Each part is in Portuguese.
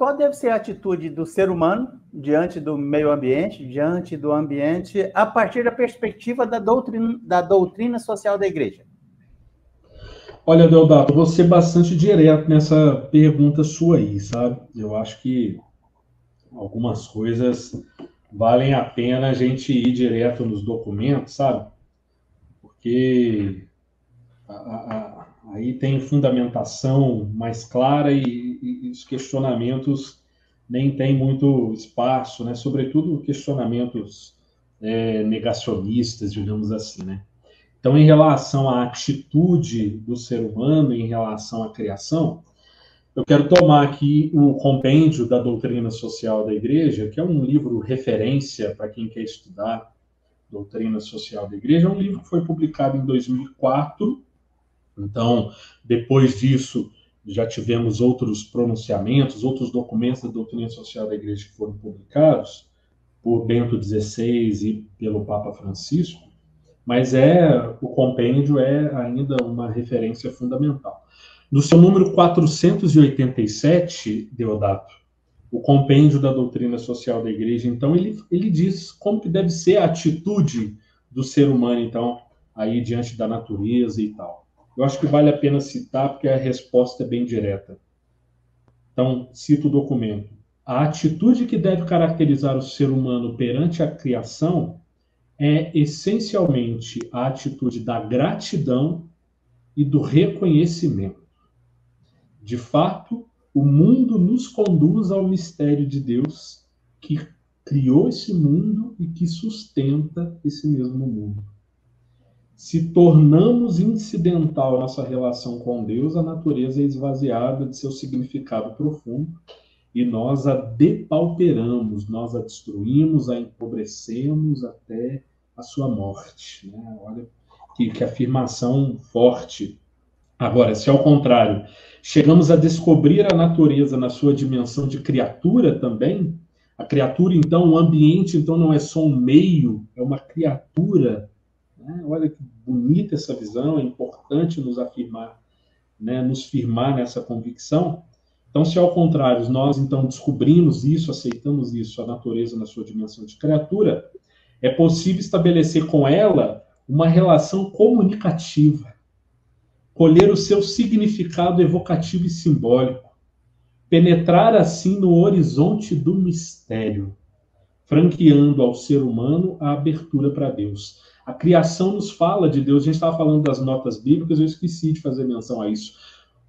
qual deve ser a atitude do ser humano diante do meio ambiente, diante do ambiente, a partir da perspectiva da doutrina social da igreja? Olha, Deodato, eu vou ser bastante direto nessa pergunta sua aí, sabe? Eu acho que algumas coisas valem a pena a gente ir direto nos documentos, sabe? Porque aí tem fundamentação mais clara e os questionamentos nem tem muito espaço, né? Sobretudo questionamentos negacionistas, digamos assim, né? Então, em relação à atitude do ser humano em relação à criação, eu quero tomar aqui o compêndio da doutrina social da Igreja, que é um livro referência para quem quer estudar doutrina social da Igreja. É um livro que foi publicado em 2004. Então, depois disso, já tivemos outros pronunciamentos, outros documentos da doutrina social da Igreja que foram publicados por Bento XVI e pelo Papa Francisco. Mas o compêndio é ainda uma referência fundamental. No seu número 487, Deodato, o compêndio da doutrina social da Igreja, então, ele diz como que deve ser a atitude do ser humano, então, aí diante da natureza e tal. Eu acho que vale a pena citar, porque a resposta é bem direta. Então, cito o documento. A atitude que deve caracterizar o ser humano perante a criação é essencialmente a atitude da gratidão e do reconhecimento. De fato, o mundo nos conduz ao mistério de Deus que criou esse mundo e que sustenta esse mesmo mundo. Se tornamos incidental nossa relação com Deus, a natureza é esvaziada de seu significado profundo e nós a depauperamos, nós a destruímos, a empobrecemos até a sua morte. Né? Olha que afirmação forte. Agora, se ao contrário, chegamos a descobrir a natureza na sua dimensão de criatura também, a criatura, então, o ambiente, então, não é só um meio, é uma criatura. Né? Olha que bonita essa visão, é importante nos afirmar, né? Nos firmar nessa convicção. Então, se ao contrário, nós então descobrimos isso, aceitamos isso, a natureza na sua dimensão de criatura, é possível estabelecer com ela uma relação comunicativa, colher o seu significado evocativo e simbólico, penetrar assim no horizonte do mistério, franqueando ao ser humano a abertura para Deus. A criação nos fala de Deus. A gente estava falando das notas bíblicas, eu esqueci de fazer menção a isso.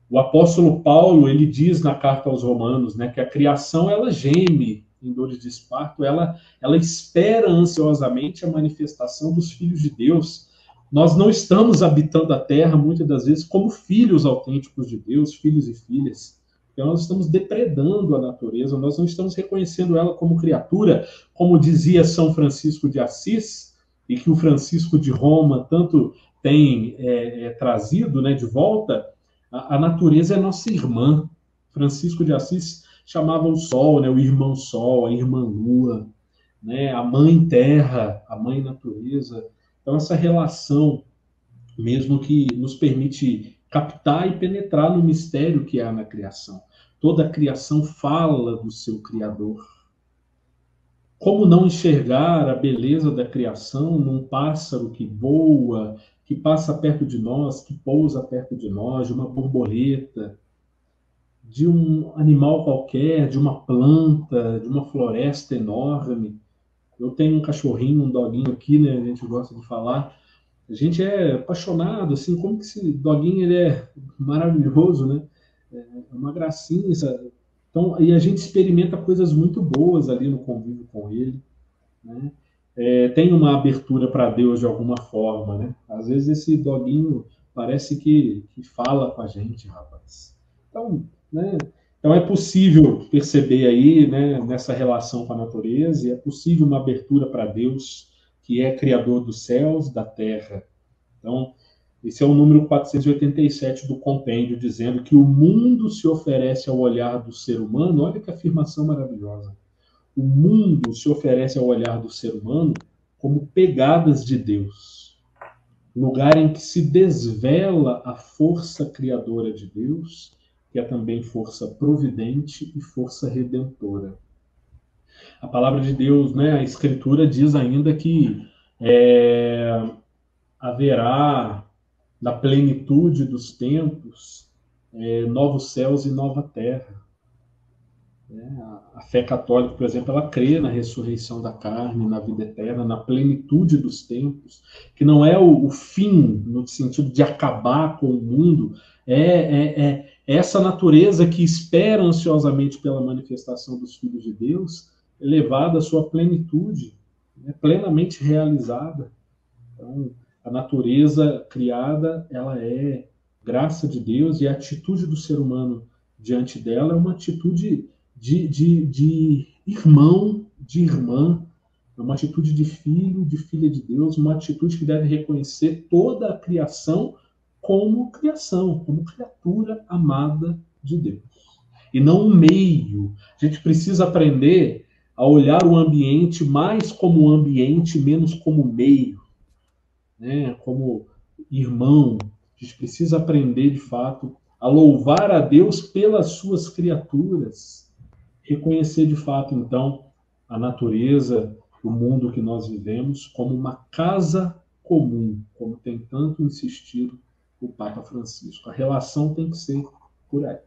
O apóstolo Paulo, ele diz na carta aos Romanos, né, que a criação, ela geme em dores de parto, ela espera ansiosamente a manifestação dos filhos de Deus. Nós não estamos habitando a terra, muitas das vezes, como filhos autênticos de Deus, filhos e filhas. Então, nós estamos depredando a natureza, nós não estamos reconhecendo ela como criatura, como dizia São Francisco de Assis, e que o Francisco de Roma tanto tem trazido, né, de volta. A natureza é nossa irmã. Francisco de Assis chamava o sol, né, o irmão sol, a irmã lua, né, a mãe terra, a mãe natureza. Então, essa relação mesmo que nos permite captar e penetrar no mistério que há na criação. Toda a criação fala do seu Criador. Como não enxergar a beleza da criação num pássaro que voa, que passa perto de nós, que pousa perto de nós, de uma borboleta, de um animal qualquer, de uma planta, de uma floresta enorme. Eu tenho um cachorrinho, um doguinho aqui, né? A gente gosta de falar. A gente é apaixonado, assim, como que esse doguinho ele é maravilhoso, né? É uma gracinha. Então, e a gente experimenta coisas muito boas ali no convívio com ele, né? Tem uma abertura para Deus de alguma forma, né? Às vezes esse doguinho parece que fala com a gente, rapaz. Então, né? Então é possível perceber aí, né, nessa relação com a natureza, e é possível uma abertura para Deus, que é criador dos céus, da terra. Então, esse é o número 487 do compêndio, dizendo que o mundo se oferece ao olhar do ser humano. Olha que afirmação maravilhosa. O mundo se oferece ao olhar do ser humano como pegadas de Deus, lugar em que se desvela a força criadora de Deus, que é também força providente e força redentora. A palavra de Deus, né, a Escritura diz ainda que haverá, na plenitude dos tempos, novos céus e nova terra. A fé católica, por exemplo, ela crê na ressurreição da carne, na vida eterna, na plenitude dos tempos, que não é o fim, no sentido de acabar com o mundo, é essa natureza que espera ansiosamente pela manifestação dos filhos de Deus, elevada à sua plenitude, plenamente realizada. Então, a natureza criada, ela é graça de Deus, e a atitude do ser humano diante dela é uma atitude de irmão, de irmã, é uma atitude de filho, de filha de Deus, uma atitude que deve reconhecer toda a criação, como criatura amada de Deus. E não um meio. A gente precisa aprender a olhar o ambiente mais como ambiente, menos como meio, né? Como irmão. A gente precisa aprender, de fato, a louvar a Deus pelas suas criaturas. Reconhecer, de fato, então, a natureza, o mundo que nós vivemos, como uma casa comum, como tem tanto insistido o Papa Francisco. A relação tem que ser por aí.